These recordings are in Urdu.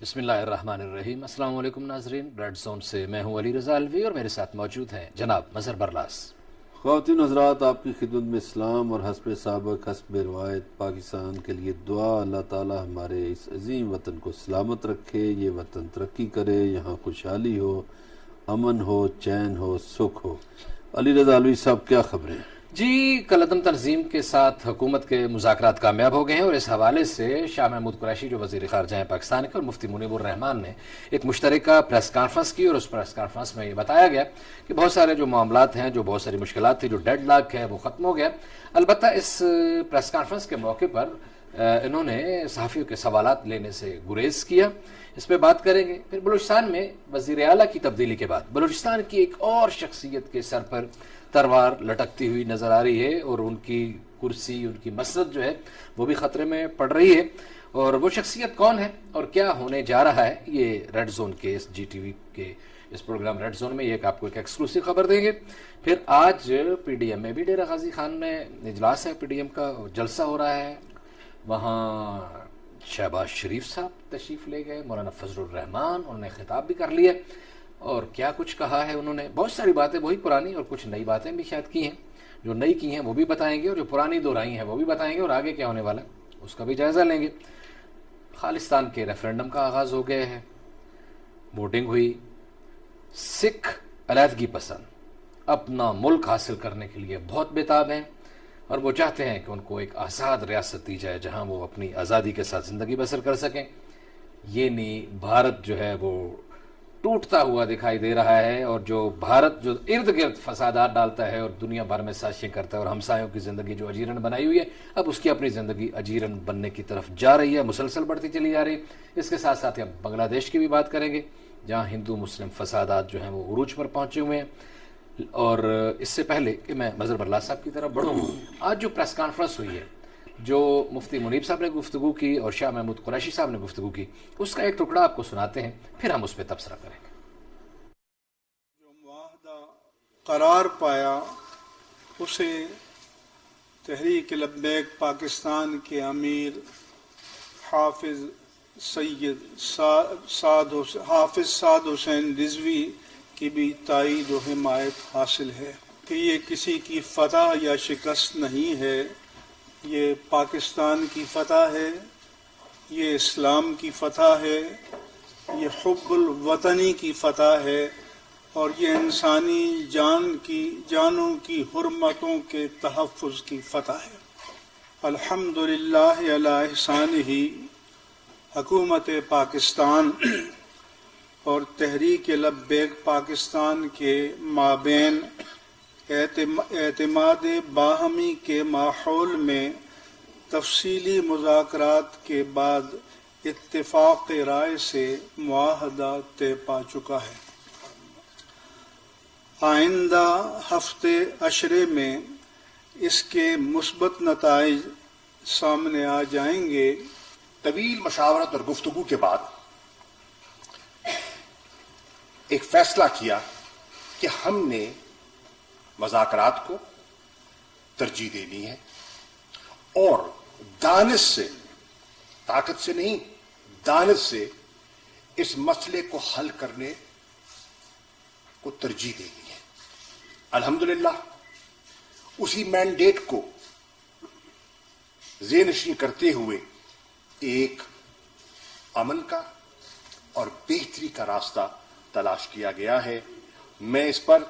بسم اللہ الرحمن الرحیم۔ السلام علیکم ناظرین، ریڈ زون سے میں ہوں علی رضا الوی اور میرے ساتھ موجود ہیں جناب مظہر برلاس۔ خواتین حضرات، آپ کی خدمت میں اسلام اور حسب سابق حسب روایت پاکستان کے لیے دعا۔ اللہ تعالی ہمارے اس عظیم وطن کو سلامت رکھے، یہ وطن ترقی کرے، یہاں خوشحالی ہو، امن ہو، چین ہو، سکھ ہو۔ علی رضا الوی صاحب، کیا خبریں؟ جی، کل عدم تنظیم کے ساتھ حکومت کے مذاکرات کامیاب ہو گئے ہیں اور اس حوالے سے شاہ محمود قریشی جو وزیر خارجہ ہیں پاکستان کے اور مفتی منیب الرحمان نے ایک مشترکہ پریس کانفرنس کی، اور اس پریس کانفرنس میں یہ بتایا گیا کہ بہت سارے جو معاملات ہیں، جو بہت ساری مشکلات تھی، جو ڈیڈ لاک ہے وہ ختم ہو گیا۔ البتہ اس پریس کانفرنس کے موقع پر انہوں نے صحافیوں کے سوالات لینے سے گریز کیا۔ اس پہ بات کریں گے۔ پھر بلوچستان میں وزیر اعلیٰ کی تبدیلی کے بعد بلوچستان کی ایک اور شخصیت کے سر پر تلوار لٹکتی ہوئی نظر آ رہی ہے اور ان کی کرسی، ان کی مسرت جو ہے وہ بھی خطرے میں پڑ رہی ہے۔ اور وہ شخصیت کون ہے اور کیا ہونے جا رہا ہے، یہ ریڈ زون کے اس جی ٹی وی کے اس پروگرام ریڈ زون میں یہ آپ کو ایک ایکسکلوسیو خبر دیں گے۔ پھر آج پی ڈی ایم میں بھی ڈیرہ غازی خان میں اجلاس ہے، پی ڈی ایم کا جلسہ ہو رہا ہے، وہاں شہباز شریف صاحب تشریف لے گئے، مولانا فضل الرحمان انہوں نے خطاب بھی کر لیا، اور کیا کچھ کہا ہے انہوں نے۔ بہت ساری باتیں وہی پرانی اور کچھ نئی باتیں بھی شاید کی ہیں، جو نئی کی ہیں وہ بھی بتائیں گے اور جو پرانی دہرائی ہیں وہ بھی بتائیں گے، اور آگے کیا ہونے والا ہے اس کا بھی جائزہ لیں گے۔ خالصتان کے ریفرنڈم کا آغاز ہو گیا ہے، ووٹنگ ہوئی۔ سکھ علیحدگی پسند اپنا ملک حاصل کرنے کے لیے بہت بےتاب ہیں، اور وہ چاہتے ہیں کہ ان کو ایک آزاد ریاست دی جائے جہاں وہ اپنی آزادی کے ساتھ زندگی بسر کر سکیں۔ یہ نہیں، بھارت جو ہے وہ ٹوٹتا ہوا دکھائی دے رہا ہے، اور جو بھارت جو ارد گرد فسادات ڈالتا ہے اور دنیا بھر میں سازشیں کرتا ہے اور ہمسایوں کی زندگی جو اجیرن بنائی ہوئی ہے، اب اس کی اپنی زندگی اجیرن بننے کی طرف جا رہی ہے، مسلسل بڑھتی چلی جا رہی ہے۔ اس کے ساتھ ساتھ ہم بنگلہ دیش کی بھی بات کریں گے، جہاں ہندو مسلم فسادات جو ہیں وہ عروج پر پہنچے ہوئے ہیں۔ اور اس سے پہلے کہ میں مظہر برلاس صاحب کی طرف بڑھوں، آج جو پریس کانفرنس ہوئی ہے، جو مفتی منیب صاحب نے گفتگو کی اور شاہ محمود قریشی صاحب نے گفتگو کی، اس کا ایک ٹکڑا آپ کو سناتے ہیں، پھر ہم اس پہ تبصرہ کریں گے۔ جو معاہدہ قرار پایا، اسے تحریک لبیک پاکستان کے امیر حافظ سعد حسین رضوی کی بھی تائید و حمایت حاصل ہے کہ یہ کسی کی فتح یا شکست نہیں ہے، یہ پاکستان کی فتح ہے، یہ اسلام کی فتح ہے، یہ حب الوطنی کی فتح ہے، اور یہ انسانی جانوں کی حرمتوں کے تحفظ کی فتح ہے۔ الحمدللہ علی احسانہ، حکومت پاکستان اور تحریک لبیک پاکستان کے مابین اعتماد باہمی کے ماحول میں تفصیلی مذاکرات کے بعد اتفاق رائے سے معاہدہ طے پا چکا ہے۔ آئندہ ہفتے عشرے میں اس کے مثبت نتائج سامنے آ جائیں گے۔ طویل مشاورت اور گفتگو کے بعد ایک فیصلہ کیا کہ ہم نے مذاکرات کو ترجیح دینی ہے اور دانش سے، طاقت سے نہیں، دانش سے اس مسئلے کو حل کرنے کو ترجیح دینی ہے۔ الحمدللہ اسی مینڈیٹ کو ذہن نشین کرتے ہوئے ایک امن کا اور بہتری کا راستہ تلاش کیا گیا ہے۔ میں اس پر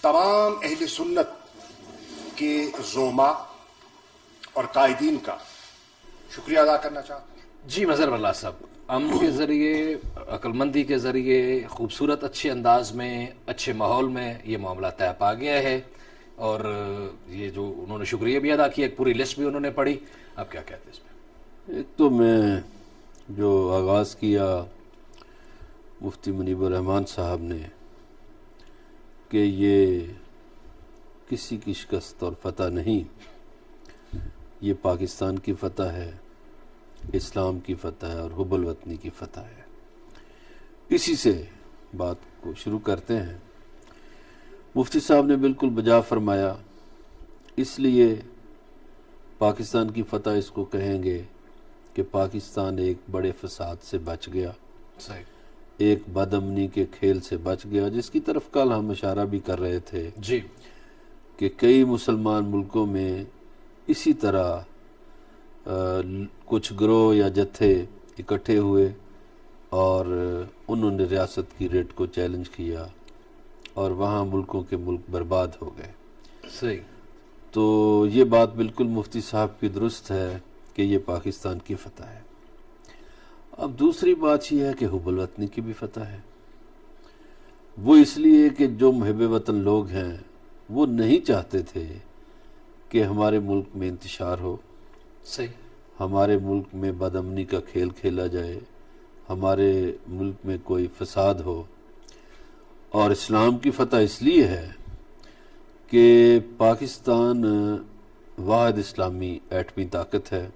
تمام اہل سنت کے زعماء اور قائدین کا شکریہ ادا کرنا چاہتا ہوں۔ جی مظہر برلاس صاحب، امن کے ذریعے، عقل مندی کے ذریعے، خوبصورت اچھے انداز میں، اچھے ماحول میں یہ معاملہ طے پا گیا ہے، اور یہ جو انہوں نے شکریہ بھی ادا کیا، ایک پوری لسٹ بھی انہوں نے پڑھی، آپ کیا کہتے ہیں اس میں؟ ایک تو میں جو آغاز کیا مفتی منیب الرحمان صاحب نے کہ یہ کسی کی شکست اور فتح نہیں، یہ پاکستان کی فتح ہے، اسلام کی فتح ہے اور حب الوطنی کی فتح ہے، اسی سے بات کو شروع کرتے ہیں۔ مفتی صاحب نے بالکل بجا فرمایا، اس لیے پاکستان کی فتح اس کو کہیں گے کہ پاکستان ایک بڑے فساد سے بچ گیا، صحیح، ایک بد امنی کے کھیل سے بچ گیا، جس کی طرف کل ہم اشارہ بھی کر رہے تھے جی، کہ کئی مسلمان ملکوں میں اسی طرح کچھ گروہ یا جتھے اکٹھے ہوئے اور انہوں نے ریاست کی ریٹ کو چیلنج کیا اور وہاں ملکوں کے ملک برباد ہو گئے۔ صحیح، تو یہ بات بالکل مفتی صاحب کی درست ہے کہ یہ پاکستان کی فتح ہے۔ اب دوسری بات یہ ہے کہ حب الوطنی کی بھی فتح ہے۔ وہ اس لیے کہ جو محب وطن لوگ ہیں وہ نہیں چاہتے تھے کہ ہمارے ملک میں انتشار ہو، صحیح، ہمارے ملک میں بد امنی کا کھیل کھیلا جائے، ہمارے ملک میں کوئی فساد ہو۔ اور اسلام کی فتح اس لیے ہے کہ پاکستان واحد اسلامی ایٹمی طاقت ہے،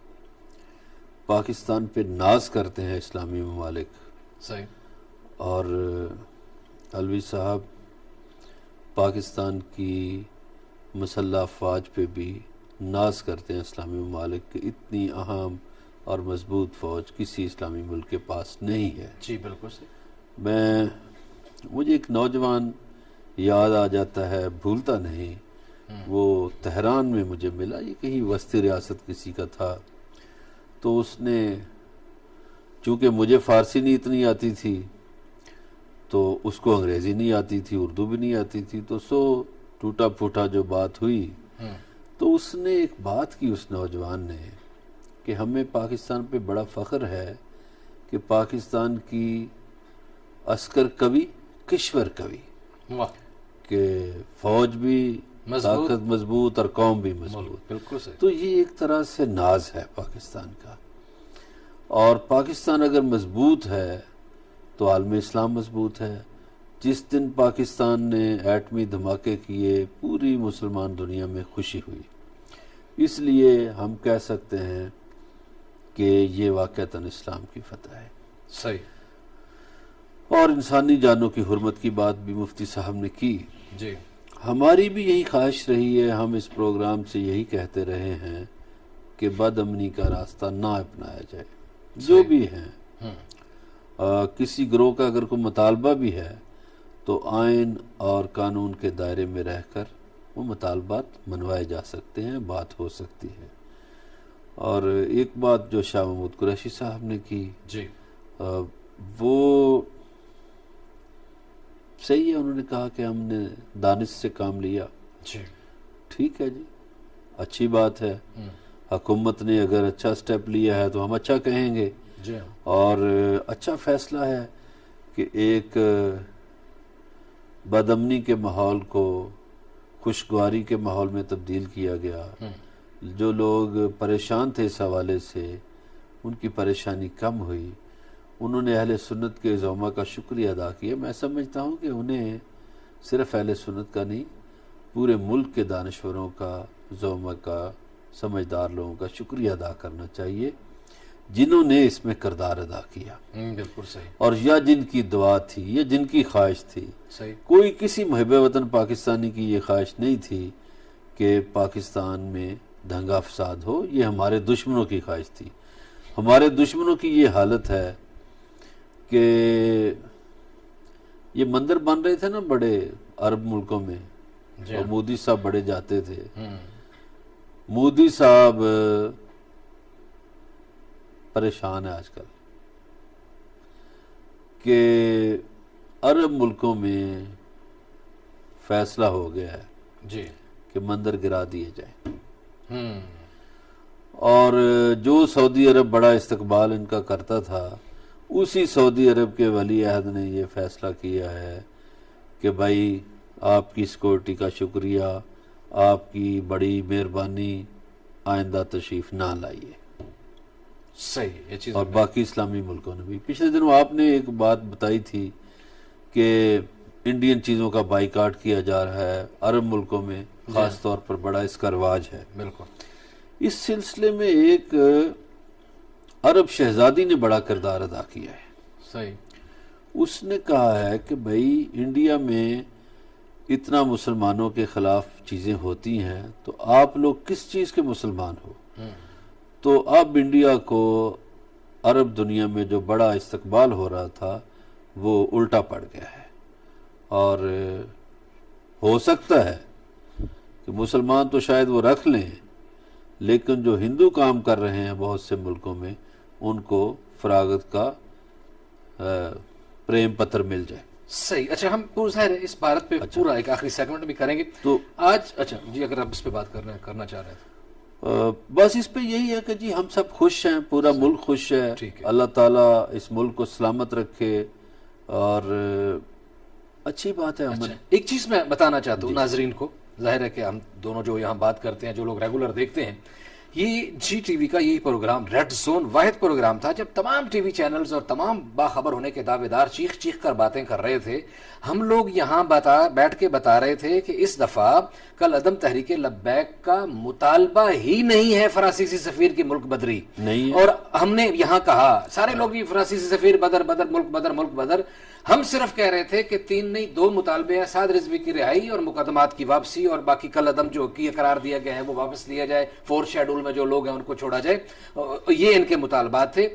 پاکستان پہ ناز کرتے ہیں اسلامی ممالک، صحیح، اور علوی صاحب پاکستان کی مسلح افواج پہ بھی ناز کرتے ہیں اسلامی ممالک کہ اتنی اہم اور مضبوط فوج کسی اسلامی ملک کے پاس نہیں ہے۔ جی بالکل صحیح، مجھے ایک نوجوان یاد آ جاتا ہے، بھولتا نہیں، وہ تہران میں مجھے ملا، یہ کہیں وسطی ریاست کسی کا تھا، تو اس نے، چونکہ مجھے فارسی نہیں اتنی آتی تھی تو اس کو انگریزی نہیں آتی تھی، اردو بھی نہیں آتی تھی، تو ٹوٹا پھوٹا جو بات ہوئی تو اس نے ایک بات کی اس نوجوان نے کہ ہمیں پاکستان پہ بڑا فخر ہے کہ پاکستان کی عسکر قوی کشور قوی، واہ، کہ فوج بھی مضبوط، طاقت مضبوط اور قوم بھی مضبوط۔ بالکل صحیح، تو یہ ایک طرح سے ناز ہے پاکستان کا، اور پاکستان اگر مضبوط ہے تو عالم اسلام مضبوط ہے۔ جس دن پاکستان نے ایٹمی دھماکے کیے پوری مسلمان دنیا میں خوشی ہوئی، اس لیے ہم کہہ سکتے ہیں کہ یہ واقعتاً اسلام کی فتح ہے۔ صحیح، اور انسانی جانوں کی حرمت کی بات بھی مفتی صاحب نے کی، جی، ہماری بھی یہی خواہش رہی ہے، ہم اس پروگرام سے یہی کہتے رہے ہیں کہ بد امنی کا راستہ نہ اپنایا جائے، جو بھی ہیں۔ کسی گروہ کا اگر کوئی مطالبہ بھی ہے تو آئین اور قانون کے دائرے میں رہ کر وہ مطالبات منوائے جا سکتے ہیں، بات ہو سکتی ہے۔ اور ایک بات جو شاہ محمود قریشی صاحب نے کی، جی، وہ صحیح ہے، انہوں نے کہا کہ ہم نے دانش سے کام لیا، جی، ٹھیک ہے جی، اچھی بات ہے، حکومت نے اگر اچھا سٹیپ لیا ہے تو ہم اچھا کہیں گے، جی، اور اچھا فیصلہ ہے کہ ایک بد امنی کے ماحول کو خوشگواری کے ماحول میں تبدیل کیا گیا۔ جو لوگ پریشان تھے اس حوالے سے ان کی پریشانی کم ہوئی، انہوں نے اہل سنت کے زعما کا شکریہ ادا کیا۔ میں سمجھتا ہوں کہ انہیں صرف اہل سنت کا نہیں، پورے ملک کے دانشوروں کا، زعما کا، سمجھدار لوگوں کا شکریہ ادا کرنا چاہیے جنہوں نے اس میں کردار ادا کیا، بالکل صحیح، اور یا جن کی دعا تھی یا جن کی خواہش تھی۔ صحیح، کوئی کسی محب وطن پاکستانی کی یہ خواہش نہیں تھی کہ پاکستان میں دنگا فساد ہو، یہ ہمارے دشمنوں کی خواہش تھی۔ ہمارے دشمنوں کی یہ حالت ہے کہ یہ مندر بن رہے تھے نا بڑے عرب ملکوں میں، جی، اور مودی صاحب بڑے جاتے تھے۔ مودی صاحب پریشان ہے آج کل کہ عرب ملکوں میں فیصلہ ہو گیا ہے جی، کہ مندر گرا دیے جائیں، اور جو سعودی عرب بڑا استقبال ان کا کرتا تھا، اسی سعودی عرب کے ولی عہد نے یہ فیصلہ کیا ہے کہ بھائی آپ کی سیکورٹی کا شکریہ، آپ کی بڑی مہربانی، آئندہ تشریف نہ لائیے۔ صحیح، یہ چیز اور باقی اسلامی ملکوں نے بھی۔ پچھلے دنوں آپ نے ایک بات بتائی تھی کہ انڈین چیزوں کا بائیکاٹ کیا جا رہا ہے عرب ملکوں میں، خاص طور پر بڑا اس کا رواج ہے۔ بالکل، اس سلسلے میں ایک عرب شہزادی نے بڑا کردار ادا کیا ہے۔ صحیح، اس نے کہا ہے کہ بھائی انڈیا میں اتنا مسلمانوں کے خلاف چیزیں ہوتی ہیں تو آپ لوگ کس چیز کے مسلمان ہو؟ تو اب انڈیا کو عرب دنیا میں جو بڑا استقبال ہو رہا تھا وہ الٹا پڑ گیا ہے، اور ہو سکتا ہے کہ مسلمان تو شاید وہ رکھ لیں، لیکن جو ہندو کام کر رہے ہیں بہت سے ملکوں میں ان کو فراغت کا پریم پتر مل جائے۔ صحیح، اچھا ہم ظاہر ہے اس بھارت پہ پورا ایک آخری سیگمنٹ بھی کریں گے تو آج۔ اچھا جی، اگر آپ اس پہ بات کرنا چاہ رہے تھے۔ بس اس پہ یہی ہے کہ جی ہم سب خوش ہیں، پورا ملک خوش ہے، ٹھیک ہے۔ اللہ تعالیٰ اس ملک کو سلامت رکھے، اور اچھی بات ہے امن۔ ایک چیز میں بتانا چاہتا ہوں ناظرین کو، ظاہر ہے کہ ہم دونوں جو یہاں بات کرتے ہیں، جو لوگ ریگولر دیکھتے ہیں، یہ جی ٹی وی کا یہی پروگرام ریڈ زون واحد پروگرام تھا جب تمام ٹی وی چینلز اور تمام باخبر ہونے کے دعوے دار چیخ چیخ کر باتیں کر رہے تھے۔ ہم لوگ یہاں بیٹھ کے بتا رہے تھے کہ اس دفعہ کل عدم تحریک لبیک کا مطالبہ ہی نہیں ہے فرانسیسی سفیر کی ملک بدری نہیں، اور ہم نے یہاں کہا سارے لوگ فرانسیسی سفیر بدر بدر ملک بدر، ہم صرف کہہ رہے تھے کہ 3 نہیں 2 مطالبے ہیں، سعد رضوی کی رہائی اور مقدمات کی واپسی، اور باقی کل عدم جو کی قرار دیا گیا ہے وہ واپس لیا جائے، 4 شیڈول میں جو لوگ ہیں ان کو چھوڑا جائے، یہ ان کے مطالبات تھے۔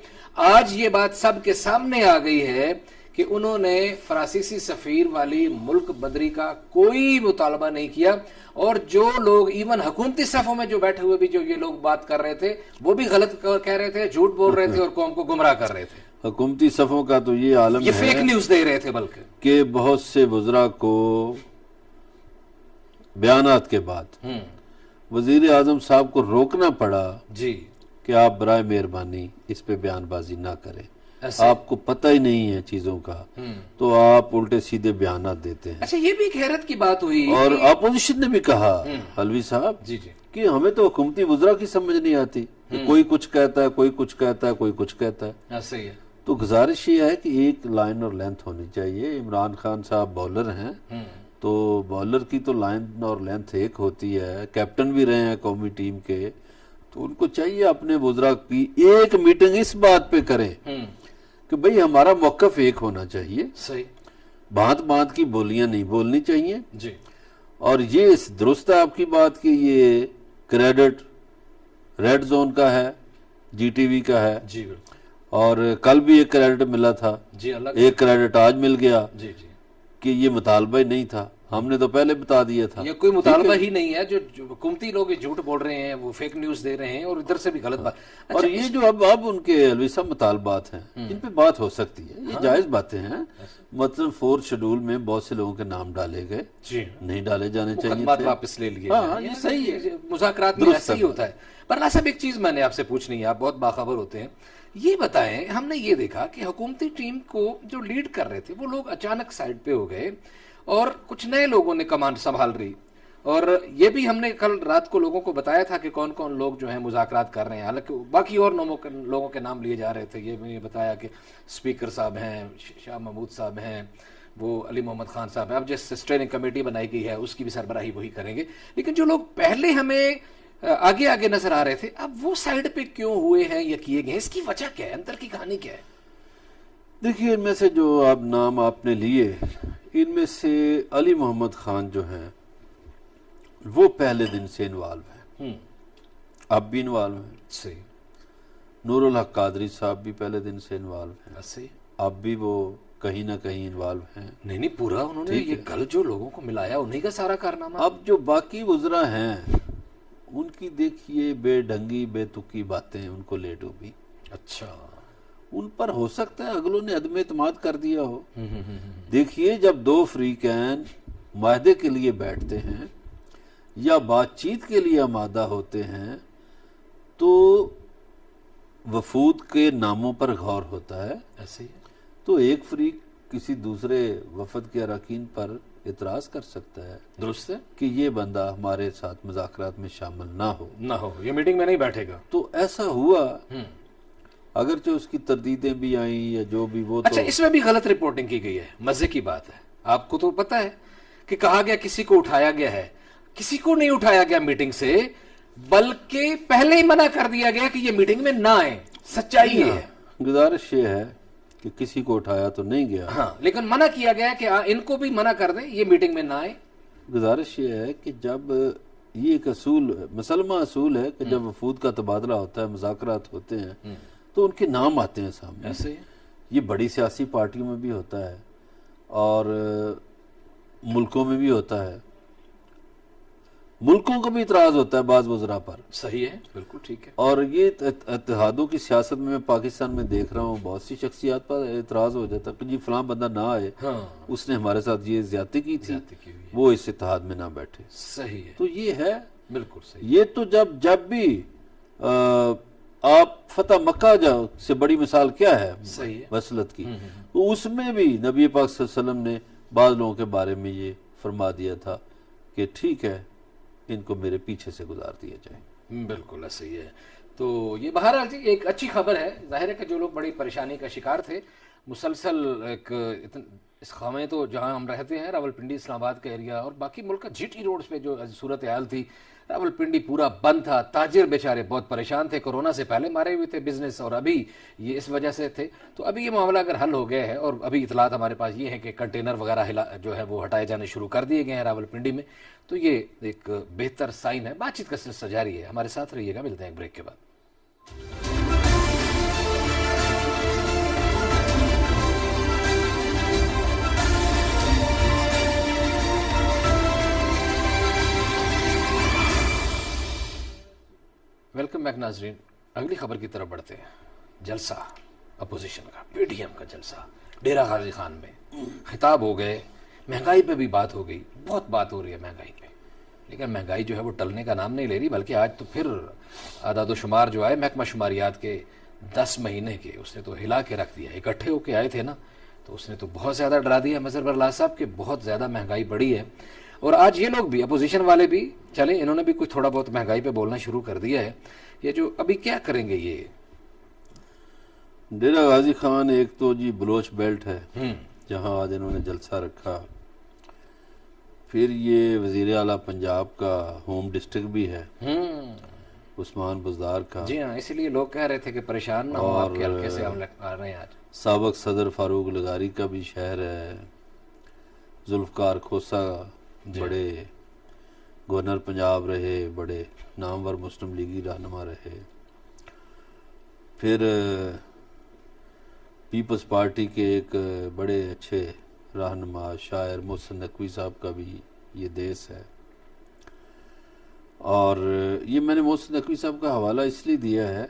آج یہ بات سب کے سامنے آ گئی ہے کہ انہوں نے فرانسیسی سفیر والی ملک بدری کا کوئی مطالبہ نہیں کیا، اور جو لوگ ایون حکومتی صفوں میں جو بیٹھے ہوئے بھی جو یہ لوگ بات کر رہے تھے وہ بھی غلط کہہ رہے تھے، جھوٹ بول رہے تھے اور قوم کو گمراہ کر رہے تھے۔ حکومتی صفوں کا تو یہ عالم یہ ہے فیک نیوز دے رہے تھے بلکہ کہ بہت سے وزراء کو بیانات کے بعد وزیر اعظم صاحب کو روکنا پڑا جی کہ آپ برائے مہربانی اس پہ بیان بازی نہ کریں، ایسے۔ آپ کو پتہ ہی نہیں ہے چیزوں کا، تو آپ الٹے سیدھے بیانات دیتے ہیں۔ اچھا یہ بھی ایک حیرت کی بات ہوئی اور اپوزیشن نے بھی کہا، حلوی صاحب، جی جی کہ ہمیں تو حکومتی وزراء کی سمجھ نہیں آتی، کہ کوئی کچھ کہتا ہے، کوئی کچھ کہتا ہے، کوئی کچھ کہتا ہے۔ ایسے ہی ہے۔ تو گزارش یہ ہے کہ ایک لائن اور لینتھ ہونی چاہیے۔ عمران خان صاحب بولر ہیں، تو بولر کی تو لائن اور لینتھ ایک ہوتی ہے، کیپٹن بھی رہے ہیں قومی ٹیم کے، تو ان کو چاہیے اپنے وزراء کی ایک میٹنگ اس بات پہ کریں کہ بھئی ہمارا موقف ایک ہونا چاہیے، صحیح، بھانت بھانت کی بولیاں نہیں بولنی چاہیے۔ جی اور یہ درست ہے آپ کی بات کہ یہ کریڈٹ ریڈ زون کا ہے، جی ٹی وی کا ہے، جی بالکل، اور کل بھی ایک کریڈٹ ملا تھا، جی اللہ ایک کریڈٹ آج مل گیا، جی جی، کہ یہ مطالبہ ہی نہیں تھا، ہم نے تو پہلے بتا دیا تھا۔ یہ کوئی مطالبہ ہی نہیں ہے، جو حکومتی لوگ جھوٹ بول رہے ہیں، وہ فیک نیوز دے رہے ہیں، اور ادھر سے بھی غلط بات۔ اور یہ جو اب ان کے علوی صاحب مطالبات ہیں، ان پہ بات ہو سکتی ہے، یہ جائز باتیں ہیں۔ مطلب 4 شیڈول میں بہت سے لوگوں کے نام ڈالے گئے، جی نہیں ڈالے جانے چاہیے مقدمات تھے۔ واپس لے لیے ہاں جائیں۔ یہ صحیح ہے، مذاکرات میں ایسا ہی ہوتا ہے۔ پر اللہ صاحب ایک چیز میں نے آپ سے پوچھنی ہے، آپ بہت باخبر ہوتے ہیں، یہ بتائیں، ہم نے یہ دیکھا کہ حکومتی ٹیم کو جو لیڈ کر رہے تھے وہ لوگ اچانک سائڈ پہ ہو گئے اور کچھ نئے لوگوں نے کمانڈ سنبھال رہی، اور یہ بھی ہم نے کل رات کو لوگوں کو بتایا تھا کہ کون کون لوگ جو ہیں مذاکرات کر رہے ہیں، حالانکہ باقی اور لوگوں کے نام لیے جا رہے تھے۔ یہ میں نے بتایا کہ اسپیکر صاحب ہیں، شاہ محمود صاحب ہیں، وہ علی محمد خان صاحب ہیں، اب جس اسٹیئرنگ کمیٹی بنائی گئی ہے اس کی بھی سربراہی وہی کریں گے، لیکن جو لوگ پہلے ہمیں آگے نظر آ رہے تھے اب وہ سائڈ پہ کیوں ہوئے ہیں یا کیے گئے، اس کی وجہ کیا ہے، اندر کی کہانی کیا ہے؟ دیکھیے، ان میں سے جو نام آپ نے لیے، ان میں سے علی محمد خان جو ہیں وہ پہلے دن سے انوالو ہیں، اب بھی انوالو ہیں۔ صحیح، نور الحق قادری صاحب بھی پہلے دن سے انوالو ہیں، صحیح، اب بھی وہ کہیں نہ کہیں انوالو ہیں۔ نہیں پورا انہوں نے یہ کل جو لوگوں کو ملایا انہی کا سارا کارنامہ۔ اب جو باقی وزراء ہیں ان کی دیکھیے بے ڈھنگی بے تکی باتیں ان کو لے ڈوبی، اچھا، ان پر ہو سکتا ہے اگلوں نے عدم اعتماد کر دیا ہو۔ دیکھیے، جب 2 فریقین معاہدے کے لیے بیٹھتے ہیں یا بات چیت کے لیے آمادہ ہوتے ہیں تو وفود کے ناموں پر غور ہوتا ہے، ایسے ہی ہے۔ تو ایک فریق کسی دوسرے وفد کے اراکین پر اعتراض کر سکتا ہے درست ہے، کہ یہ بندہ ہمارے ساتھ مذاکرات میں شامل نہ ہو، یہ میٹنگ میں نہیں بیٹھے گا۔ تو ایسا ہوا، اگرچہ اس کی تردیدیں بھی آئیں یا جو بھی، وہ اچھا، اس میں بھی غلط رپورٹنگ کی گئی ہے، مزے کی بات ہے، آپ کو تو پتا ہے کہ کہا گیا کسی کو اٹھایا گیا ہے، کسی کو نہیں اٹھایا گیا میٹنگ سے، بلکہ پہلے ہی منع کر دیا گیا کہ یہ میٹنگ میں نہ آئیں۔ سچائی یہ ہے، گزارش یہ ہے کہ کسی کو اٹھایا تو نہیں گیا، ہاں، لیکن منع کیا گیا کہ ان کو بھی منع کر دیں، یہ میٹنگ میں نہ آئیں۔ گزارش یہ ہے کہ جب یہ ایک مسلمہ اصول ہے کہ جب وفود کا تبادلہ ہوتا ہے، مذاکرات ہوتے ہیں، تو ان کے نام آتے ہیں سامنے. ایسے ہی یہ بڑی سیاسی پارٹیوں میں بھی ہوتا ہے اور ملکوں میں بھی ہوتا ہے. ملکوں کا بھی اعتراض ہوتا ہے بعض وزراء پر. صحیح ہے, بالکل ٹھیک ہے. اور یہ اتحادوں کی سیاست میں پاکستان میں دیکھ رہا ہوں بہت سی شخصیات پر اعتراض ہو جاتا ہے کہ جی فلاں بندہ نہ آئے, ہاں اس نے ہمارے ساتھ یہ زیادتی کی تھی, زیادتی کی ہوئی ہے. وہ اس اتحاد میں نہ بیٹھے. صحیح ہے, تو یہ ہے, بالکل صحیح. یہ تو جب بھی آپ فتح مکہ جاؤ سے بڑی مثال کیا ہے صحیح ہے. وصلت کی, تو اس میں بھی نبی پاک صلی اللہ علیہ وسلم نے بعض لوگوں کے بارے میں یہ فرما دیا تھا کہ ٹھیک ہے ان کو میرے پیچھے سے گزار دیا جائے. بالکل صحیح ہے. تو یہ بہرحال جی ایک اچھی خبر ہے. ظاہر ہے کہ جو لوگ بڑی پریشانی کا شکار تھے, مسلسل ایک اس خامے تو جہاں ہم رہتے ہیں راولپنڈی اسلام آباد کا ایریا اور باقی ملک کا جی ٹی روڈز پہ جو صورتحال تھی, راولپنڈی پورا بند تھا. تاجر بیچارے بہت پریشان تھے, کورونا سے پہلے مارے ہوئے تھے بزنس اور ابھی یہ اس وجہ سے تھے. تو ابھی یہ معاملہ اگر حل ہو گیا ہے اور ابھی اطلاعات ہمارے پاس یہ ہے کہ کنٹینر وغیرہ جو ہے وہ ہٹائے جانے شروع کر دیے گئے ہیں راولپنڈی میں, تو یہ ایک بہتر سائن ہے. بات چیت کا سلسلہ جاری ہے, ہمارے ساتھ رہیے گا, ملتے ہیں ایک بریک کے بعد. ویلکم بیک ناظرین. اگلی خبر کی طرف بڑھتے ہیں. جلسہ اپوزیشن کا, پی ڈی ایم کا جلسہ ڈیرہ غازی خان میں خطاب ہو گئے. مہنگائی پہ بھی بات ہو گئی, بہت بات ہو رہی ہے مہنگائی پہ, لیکن مہنگائی جو ہے وہ ٹلنے کا نام نہیں لے رہی, بلکہ آج تو پھر اعداد و شمار جو آئے محکمہ شماریات کے 10 مہینے کے, اس نے تو ہلا کے رکھ دیا. اکٹھے ہو کے آئے تھے نا, تو اس نے تو بہت زیادہ ڈرا دیا مظہر برلا صاحب کہ بہت زیادہ مہنگائی بڑھی ہے. اور آج یہ لوگ بھی, اپوزیشن والے بھی چلے, انہوں نے بھی کچھ تھوڑا بہت مہنگائی پہ بولنا شروع کر دیا ہے. یہ جو ابھی کیا کریں گے یہ ڈیرہ غازی خان ایک تو جی بلوچ بیلٹ ہے جہاں آج انہوں نے جلسہ رکھا. پھر یہ وزیر اعلیٰ پنجاب کا ہوم ڈسٹرکٹ بھی ہے عثمان بزدار کا. جی ہاں, اسی لیے لوگ کہہ رہے تھے کہ پریشان نہ ہو آپ کے حلقے سے ہم آ رہے ہیں آج. سابق صدر فاروق لغاری کا بھی شہر ہے. ذوالفقار کھوسا بڑے گورنر پنجاب رہے, بڑے نامور مسلم لیگی رہنما رہے. پھر پیپلز پارٹی کے ایک بڑے اچھے رہنما شاعر محسن نقوی صاحب کا بھی یہ دیس ہے. اور یہ میں نے محسن نقوی صاحب کا حوالہ اس لیے دیا ہے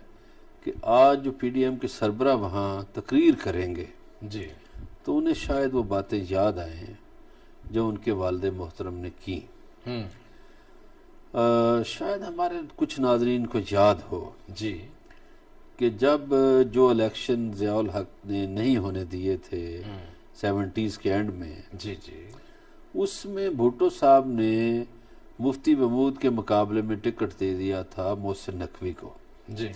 کہ آج جو پی ڈی ایم کے سربراہ وہاں تقریر کریں گے جی, تو انہیں شاید وہ باتیں یاد آئیں جو ان کے والد محترم نے کی. شاید ہمارے کچھ ناظرین کو یاد ہو جی کہ جب جو الیکشن ضیاء الحق نے نہیں ہونے دیے تھے 70s کے اینڈ میں, جی جی, اس میں بھٹو صاحب نے مفتی محمود کے مقابلے میں ٹکٹ دے دیا تھا محسن نقوی کو. جی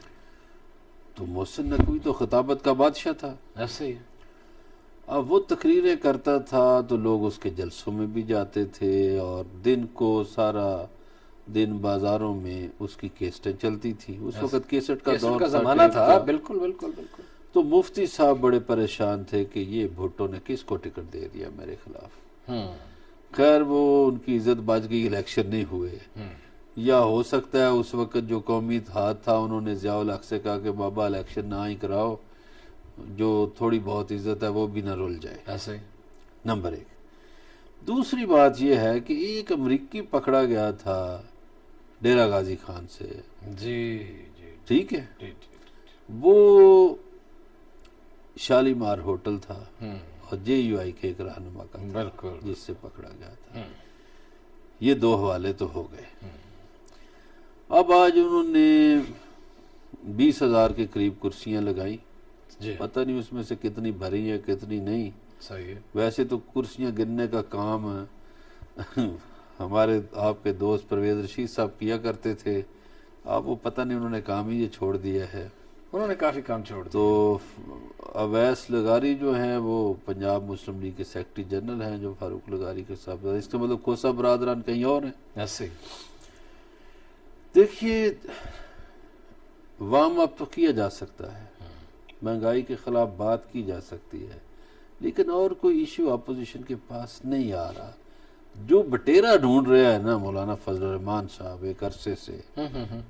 تو محسن نقوی تو خطابت کا بادشاہ تھا, ایسے ہی. اب وہ تقریریں کرتا تھا تو لوگ اس کے جلسوں میں بھی جاتے تھے اور دن کو سارا دن بازاروں میں اس کی کیسٹیں چلتی تھی. اس وقت کیسٹ کا دور کا زمانہ تھا. بالکل بالکل بالکل. تو مفتی صاحب بڑے پریشان تھے کہ یہ بھٹو نے کس کو ٹکٹ دے دیا میرے خلاف. خیر وہ ان کی عزت بچ گئی, الیکشن نہیں ہوئے. یا ہو سکتا ہے اس وقت جو قومی اتحاد تھا انہوں نے ضیاء الحق سے کہا کہ بابا الیکشن نہ ہی کراؤ, جو تھوڑی بہت عزت ہے وہ بھی نہ رول جائے. ایسے نمبر 1. دوسری بات یہ ہے کہ ایک امریکی پکڑا گیا تھا ڈیرہ غازی خان سے. جی جی ٹھیک ہے, جی جی, وہ شالیمار ہوٹل تھا اور جے یو آئی کے ایک رہنما کا تھا بالکل جس سے پکڑا گیا تھا. یہ 2 حوالے تو ہو گئے. اب آج انہوں نے 20,000 کے قریب کرسیاں لگائیں. جی, پتہ نہیں اس میں سے کتنی بھری ہیں کتنی نہیں. صحیح ہے. ویسے تو کرسیاں گننے کا کام ہمارے آپ کے دوست پرویز رشید صاحب کیا کرتے تھے. اب وہ پتہ نہیں انہوں نے کام ہی یہ چھوڑ دیا ہے. انہوں نے کافی کام چھوڑ دیا. تو اویس لغاری جو ہیں وہ پنجاب مسلم لیگ کے سیکرٹری جنرل ہیں جو فاروق لغاری کے صاحب, اس کا مطلب کھوسا برادران کہیں اور ہیں. ایسے دیکھیے وارم اپ تو کیا جا سکتا ہے, مہنگائی کے خلاف بات کی جا سکتی ہے, لیکن اور کوئی ایشو اپوزیشن کے پاس نہیں آ رہا. جو بٹیرا ڈھونڈ رہا ہے نا مولانا فضل الرحمان صاحب ایک عرصے سے,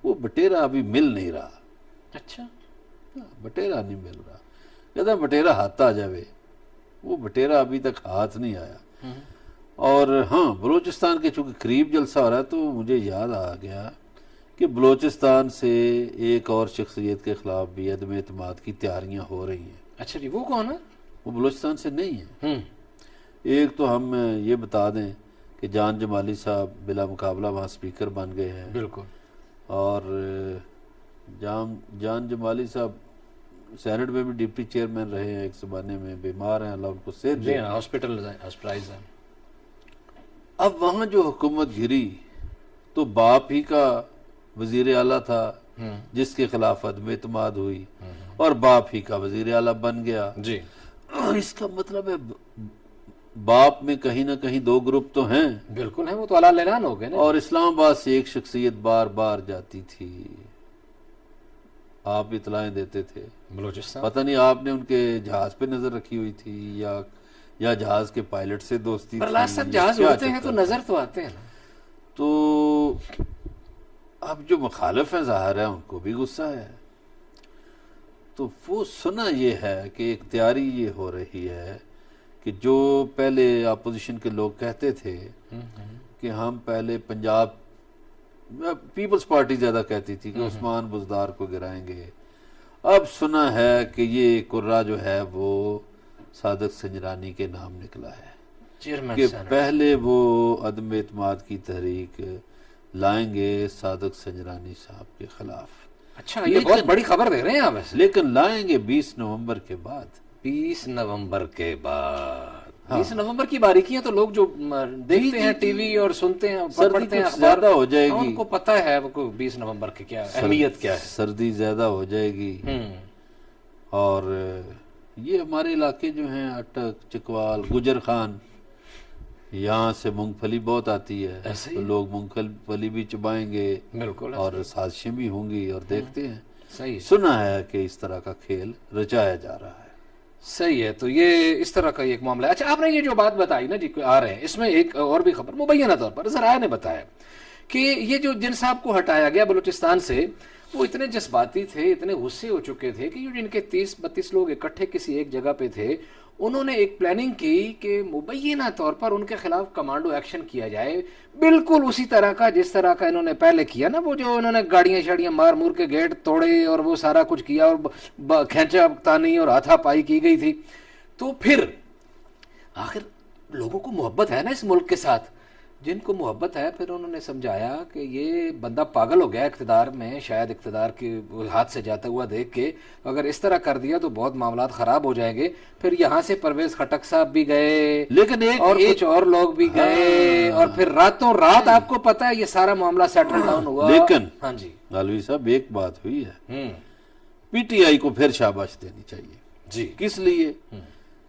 وہ بٹیرا ابھی مل نہیں رہا. اچھا, بٹیرا نہیں مل رہا. کہتا ہے بٹیرا ہاتھ آ جاوے. وہ بٹیرا ابھی تک ہاتھ نہیں آیا. اور ہاں بلوچستان کے چونکہ قریب جلسہ ہو رہا ہے تو مجھے یاد آ گیا کہ بلوچستان سے ایک اور شخصیت کے خلاف بھی عدم اعتماد کی تیاریاں ہو رہی ہیں. اچھا جی، وہ کون ہے؟ وہ بلوچستان سے نہیں ہے. ایک تو ہم یہ بتا دیں کہ جان جمالی صاحب بلا مقابلہ وہاں سپیکر بن گئے ہیں. بالکل. اور جان جمالی صاحب سینٹ میں بھی ڈپٹی چیئرمین رہے ہیں ایک زمانے میں. بیمار ہیں، اللہ ان کو صحت دے. ہاسپٹلائز ہیں. اب وہاں جو حکومت گری تو باپ ہی کا وزیر اعلیٰ تھا جس کے خلاف عدم اعتماد ہوئی اور باپ ہی کا وزیر اعلیٰ بن گیا. جی، اس کا مطلب ہے باپ میں کہیں نہ کہیں دو گروپ تو ہیں. بالکل ہیں، وہ تو علال اعلان ہو گئے نا. اور اسلام آباد سے ایک شخصیت بار بار جاتی تھی، آپ اطلاعیں دیتے تھے. بلوچستان پتہ نہیں آپ نے ان کے جہاز پہ نظر رکھی ہوئی تھی یا جہاز کے پائلٹ سے دوستی پر تھی. لاس صاحب جہاز کیا اڑتے ہیں تو چکر نظر تو آتے ہیں نا. تو اب جو مخالف ہیں ظاہر ہے ان کو بھی غصہ ہے. تو وہ سنا یہ ہے کہ ایک تیاری یہ ہو رہی ہے کہ جو پہلے اپوزیشن کے لوگ کہتے تھے کہ ہم پہلے پنجاب، پیپلز پارٹی زیادہ کہتی تھی کہ عثمان بزدار کو گرائیں گے. اب سنا ہے کہ یہ قرہ جو ہے وہ صادق سنجرانی کے نام نکلا ہے کہ پہلے وہ عدم اعتماد کی تحریک لائیں گے صادق سنجرانی صاحب کے خلاف. اچھا، یہ بہت بڑی خبر دے رہے ہیں آپ ویسے. لیکن لائیں گے 20 نومبر کے بعد. 20 نومبر کے بعد 20 نومبر کی باریکیاں تو لوگ جو دیکھتے ہیں ٹی وی اور سنتے ہیں، پڑھتے ہیں اخبار، زیادہ ہو جائے گی. ان کو پتہ ہے وہ 20 نومبر کی کیا اہمیت کیا ہے. سردی زیادہ ہو جائے گی. اور یہ ہمارے علاقے جو ہیں اٹک، چکوال، گجر خان، یہاں سے مونگ پھلی بہت آتی ہے تو لوگ مونگ پھلی بھی چبائیں گے. بالکل. اور سازشیں بھی ہوں گی. اور دیکھتے ہیں، صحیح سنا ہے کہ اس طرح کا کھیل رچایا جا رہا ہے. صحیح ہے. تو یہ اس طرح کا ایک معاملہ ہے. اچھا، آپ نے یہ جو بات بتائی نا جی آ رہے ہیں، اس میں ایک اور بھی خبر مبینہ طور پر ذرائع نے بتایا کہ یہ جو جن صاحب کو ہٹایا گیا بلوچستان سے، وہ اتنے جذباتی تھے، اتنے غصے ہو چکے تھے کہ جن کے 30-32 لوگ اکٹھے کسی ایک جگہ پہ تھے، انہوں نے ایک پلاننگ کی کہ مبینہ طور پر ان کے خلاف کمانڈو ایکشن کیا جائے، بالکل اسی طرح کا جس طرح کا انہوں نے پہلے کیا نا. وہ جو انہوں نے گاڑیاں شاڑیاں مار مور کے گیٹ توڑے اور وہ سارا کچھ کیا اور کھینچا تانی اور ہاتھا پائی کی گئی تھی. تو پھر آخر لوگوں کو محبت ہے نا اس ملک کے ساتھ، جن کو محبت ہے، پھر انہوں نے سمجھایا کہ یہ بندہ پاگل ہو گیا اقتدار میں، شاید اقتدار کے ہاتھ سے جاتا ہوا دیکھ کے، اگر اس طرح کر دیا تو بہت معاملات خراب ہو جائیں گے. پھر یہاں سے پرویز خٹک صاحب بھی گئے، لیکن اور کچھ اور لوگ بھی گئے، اور پھر راتوں رات آپ کو پتا ہے یہ سارا معاملہ سیٹل ڈاؤن ہوا. لیکن ہاں جی غالوی صاحب ایک بات ہوئی ہے، پی ٹی آئی کو پھر شاباش دینی چاہیے. جی، کس لیے؟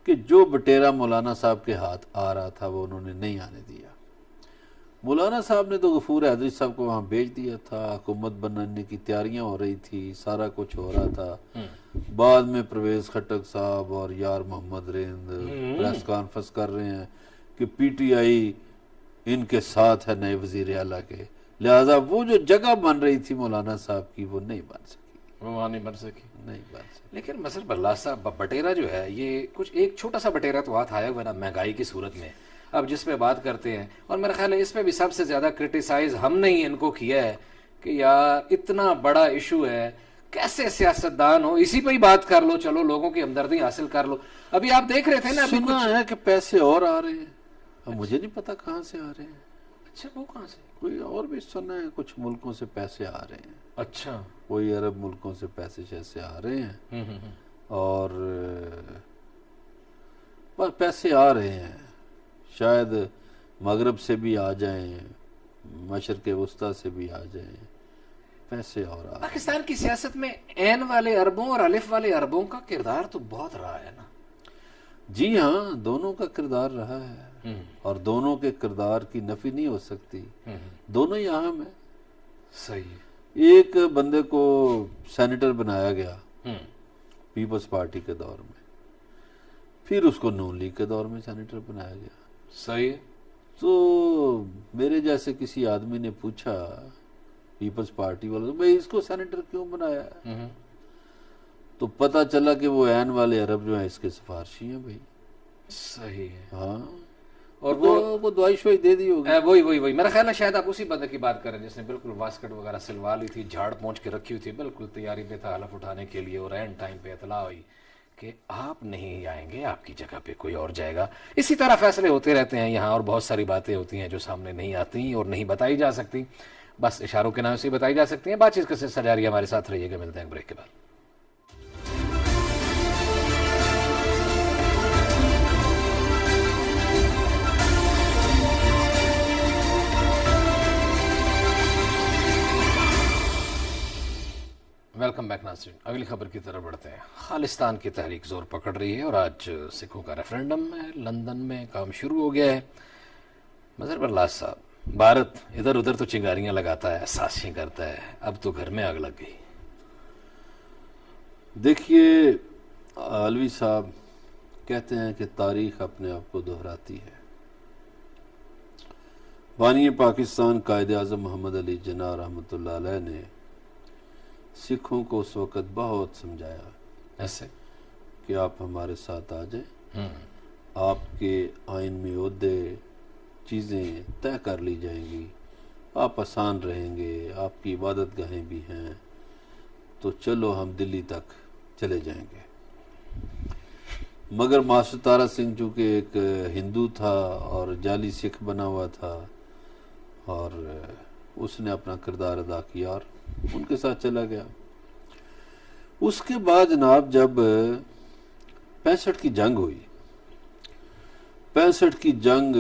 کہ جو بٹیرا مولانا صاحب کے ہاتھ آ رہا تھا وہ انہوں نے نہیں آنے دیا. مولانا صاحب نے تو غفور حیدری صاحب کو وہاں بھیج دیا تھا، حکومت بنانے کی تیاریاں ہو رہی تھی، سارا کچھ ہو رہا تھا. بعد میں پرویز خٹک صاحب اور یار محمد ریند پریس کانفرنس کر رہے ہیں کہ پی ٹی آئی ان کے ساتھ ہے نئے وزیر اعلیٰ کے، لہٰذا وہ جو جگہ بن رہی تھی مولانا صاحب کی وہ نہیں بن سکی. وہاں نہیں بن سکی. نہیں بن سکی. لیکن مثلا بلّہ صاحب بٹیرا جو ہے یہ کچھ ایک چھوٹا سا بٹیرا تو ہاتھ آیا ہوا نا مہنگائی کی صورت میں، اب جس پہ بات کرتے ہیں، اور میرا خیال ہے اس پہ بھی سب سے زیادہ کرٹیسائز ہم نے ہی ان کو کیا ہے کہ یار اتنا بڑا ایشو ہے، کیسے سیاستدان ہو اسی پہ ہی بات کر لو، چلو لوگوں کی ہمدردی حاصل کر لو. ابھی آپ دیکھ رہے تھے نا، سنا ہے کہ پیسے اور آ رہے ہیں، اب مجھے نہیں پتا کہاں سے آ رہے ہیں. اچھا، وہ کہاں سے؟ کوئی اور بھی سنا ہے کچھ ملکوں سے پیسے آ رہے ہیں. اچھا، کوئی عرب ملکوں سے پیسے شیسے آ رہے ہیں اور پیسے آ رہے ہیں، شاید مغرب سے بھی آ جائیں، مشرق وسطیٰ سے بھی آ جائیں، پیسے اور آ. پاکستان کی سیاست میں عین والے عربوں اور الف والے عربوں کا کردار تو بہت رہا ہے نا. جی ہاں، دونوں کا کردار رہا ہے اور دونوں کے کردار کی نفی نہیں ہو سکتی، دونوں ہی اہم ہیں. صحیح. ایک بندے کو سینیٹر بنایا گیا پیپلز پارٹی کے دور میں، پھر اس کو نون لیگ کے دور میں سینیٹر بنایا گیا. صحیح. تو میرے جیسے کسی آدمی نے پوچھا پیپلز پارٹی والوں سے، بھائی اس کو سینیٹر کیوں بنایا ہے؟ تو پتہ چلا کہ وہ عین والے عرب جو ہیں اس کے سفارشی ہیں بھائی. صحیح ہے. ہاں اور وہ دوائی شوائی دے دی ہوگی. وہی میرا خیال ہے شاید آپ اسی بندے کی بات کریں جس نے بالکل واسکٹ وغیرہ سلوا لی تھی, جھاڑ پہنچ کے رکھی ہوئی تھی, بالکل تیاری پہ تھا حلف اٹھانے کے لیے, اور اینڈ ٹائم پہ اطلاع ہوئی کہ آپ نہیں آئیں گے, آپ کی جگہ پہ کوئی اور جائے گا. اسی طرح فیصلے ہوتے رہتے ہیں یہاں, اور بہت ساری باتیں ہوتی ہیں جو سامنے نہیں آتی اور نہیں بتائی جا سکتی, بس اشاروں کے نام سے بتائی جا سکتی ہیں. بات چیت کا سلسلہ جاری ہے, ہمارے ساتھ رہیے گا, ملتے ہیں بریک کے بعد. ویلکم بیک ناظرین, اگلی خبر کی طرف بڑھتے ہیں. خالصتان کی تحریک زور پکڑ رہی ہے اور آج سکھوں کا ریفرینڈم ہے. لندن میں کام شروع ہو گیا ہے. مظہر برلاس صاحب, بھارت ادھر ادھر تو چنگاریاں لگاتا ہے, سازشیں کرتا ہے, اب تو گھر میں آگ لگ گئی. دیکھیے علوی صاحب کہتے ہیں کہ تاریخ اپنے آپ کو دہراتی ہے. بانی پاکستان قائد اعظم محمد علی جناح رحمۃ اللہ علیہ نے سکھوں کو اس وقت بہت سمجھایا ایسے کہ آپ ہمارے ساتھ آ جائیں, آپ کے آئین میں عہدے چیزیں طے کر لی جائیں گی, آپ آسان رہیں گے, آپ کی عبادت گاہیں بھی ہیں, تو چلو ہم دلی تک چلے جائیں گے. مگر ماسٹر تارا سنگھ چونکہ ایک ہندو تھا اور جعلی سکھ بنا ہوا تھا, اور اس نے اپنا کردار ادا کیا اور ان کے ساتھ چلا گیا. اس کے بعد جناب جب 65 کی جنگ ہوئی, 65 کی جنگ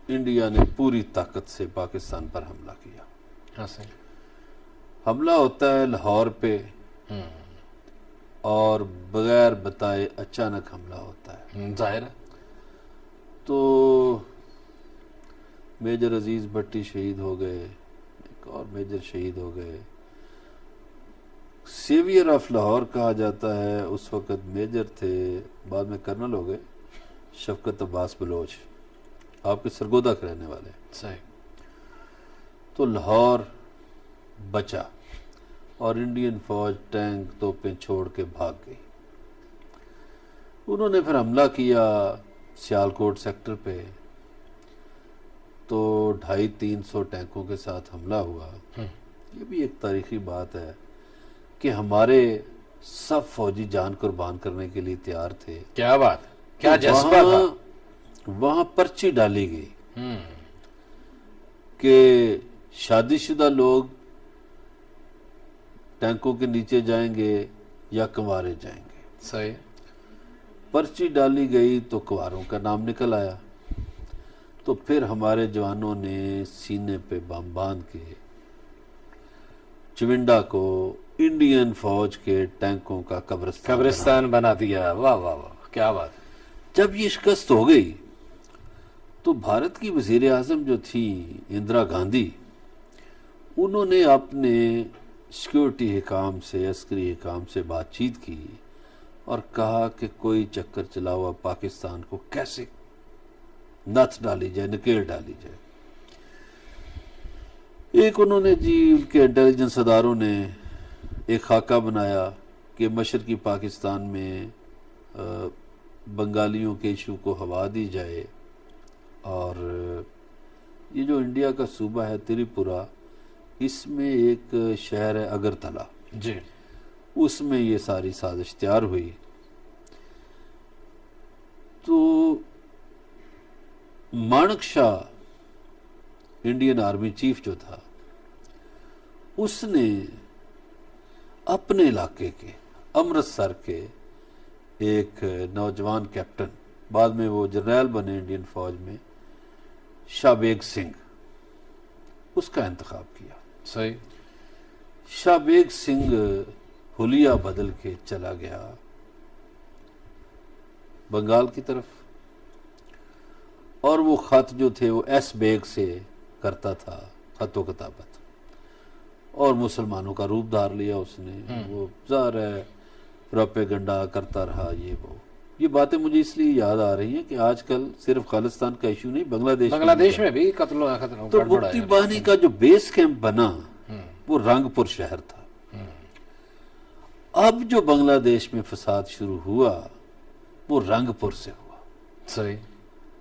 انڈیا نے پوری طاقت سے پاکستان پر حملہ کیا. حملہ ہوتا ہے لاہور پہ, اور بغیر بتائے اچانک حملہ ہوتا ہے. ظاہر ہے. تو میجر عزیز بھٹی شہید ہو گئے, ایک اور میجر شہید ہو گئے. سیویئر آف لاہور کہا جاتا ہے, اس وقت میجر تھے, بعد میں کرنل ہو گئے, شفقت عباس بلوچ, آپ کے سرگودا کے رہنے والے. صحیح. تو لاہور بچا اور انڈین فوج ٹینک توپیں چھوڑ کے بھاگ گئی. انہوں نے پھر حملہ کیا سیالکوٹ سیکٹر پہ, تو 250-300 ٹینکوں کے ساتھ حملہ ہوا. یہ بھی ایک تاریخی بات ہے کہ ہمارے سب فوجی جان قربان کرنے کے لیے تیار تھے. کیا بات, کیا جذبہ تھا. وہاں پرچی ڈالی گئی کہ شادی شدہ لوگ ٹینکوں کے نیچے جائیں گے یا کنوارے جائیں گے. صحیح. پرچی ڈالی گئی تو کنواروں کا نام نکل آیا. تو پھر ہمارے جوانوں نے سینے پہ بم باندھ کے چونڈا کو انڈین فوج کے ٹینکوں کا قبرستان بنا دیا. واہ واہ واہ, کیا بات. جب یہ شکست ہو گئی تو بھارت کی وزیر اعظم جو تھی اندرا گاندھی, انہوں نے اپنے سیکورٹی حکام سے, عسکری حکام سے بات چیت کی اور کہا کہ کوئی چکر چلا ہوا پاکستان کو کیسے نتھ ڈالی جائے, نکیل ڈالی جائے. ایک انہوں نے ان کے انٹیلیجنس اداروں نے ایک خاکہ بنایا کہ مشرقی پاکستان میں بنگالیوں کے ایشو کو ہوا دی جائے, اور یہ جو انڈیا کا صوبہ ہے تریپورہ, اس میں ایک شہر ہے اگرتلہ, جی, اس میں یہ ساری سازش تیار ہوئی. تو مانک شاہ انڈین آرمی چیف جو تھا, اس نے اپنے علاقے کے امرتسر کے ایک نوجوان کیپٹن, بعد میں وہ جرنیل بنے انڈین فوج میں, شاہ بیگ سنگھ, اس کا انتخاب کیا. صحیح. شاہ بیگ سنگھ حلیہ بدل کے چلا گیا بنگال کی طرف, اور وہ خط جو تھے وہ ایس بیگ سے کرتا تھا, خط و کتابت, اور مسلمانوں کا روپ دھار لیا اس نے. وہ ظاہر ہے پروپیگنڈا کرتا رہا یہ وہ. یہ باتیں مجھے اس لیے یاد آ رہی ہیں کہ آج کل صرف خالصتان کا ایشو نہیں, بنگلہ دیش میں بھی قتل و خطرہ. تو مفتی بانی کا جو بیس کیمپ بنا وہ رنگ پور شہر تھا. اب جو بنگلہ دیش میں فساد شروع ہوا وہ رنگ پور سے ہوا. صحیح.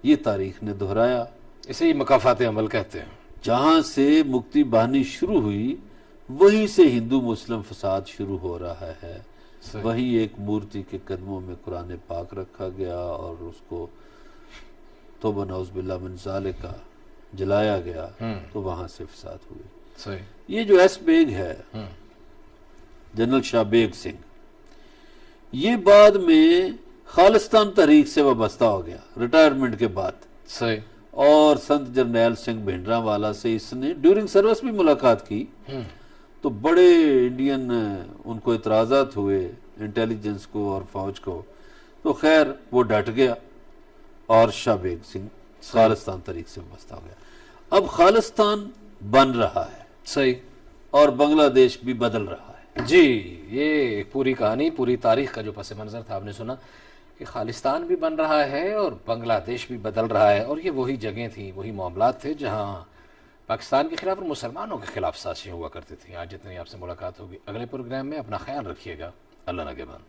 یہ تاریخ نے دہرایا. اسے ہی مکافات عمل کہتے ہیں. جہاں سے مکتی باہنی شروع ہوئی وہیں سے ہندو مسلم فساد شروع ہو رہا ہے. وہیں ایک مورتی کے قدموں میں قرآن پاک رکھا گیا اور اس کو توبہ نعوذ باللہ من ذالک کا جلایا گیا تو وہاں سے فساد ہوئے. صحیح. یہ جو ایس بیگ ہے جنرل شاہ بیگ سنگھ، یہ بعد میں خالستان تحریک سے وابستہ ہو گیا ریٹائرمنٹ کے بعد. صحیح. اور سنت جرنیل سنگھ بھنڈرا والا سے اس نے ڈیورنگ سروس بھی ملاقات کی تو بڑے انڈین ان کو اعتراضات ہوئے انٹیلیجنس کو اور فوج کو. تو خیر وہ ڈٹ گیا اور شاہ بیگ سنگھ خالستان تحریک سے وابستہ ہو گیا. اب خالستان بن رہا ہے. صحیح. اور بنگلہ دیش بھی بدل رہا ہے. جی یہ ایک پوری کہانی، پوری تاریخ کا جو پس منظر تھا آپ نے سنا کہ خالستان بھی بن رہا ہے اور بنگلہ دیش بھی بدل رہا ہے. اور یہ وہی جگہیں تھیں، وہی معاملات تھے جہاں پاکستان کے خلاف اور مسلمانوں کے خلاف سازشیں ہوا کرتی تھیں. آج جتنی آپ سے ملاقات ہوگی. اگلے پروگرام میں اپنا خیال رکھیے گا. اللہ نگہبان.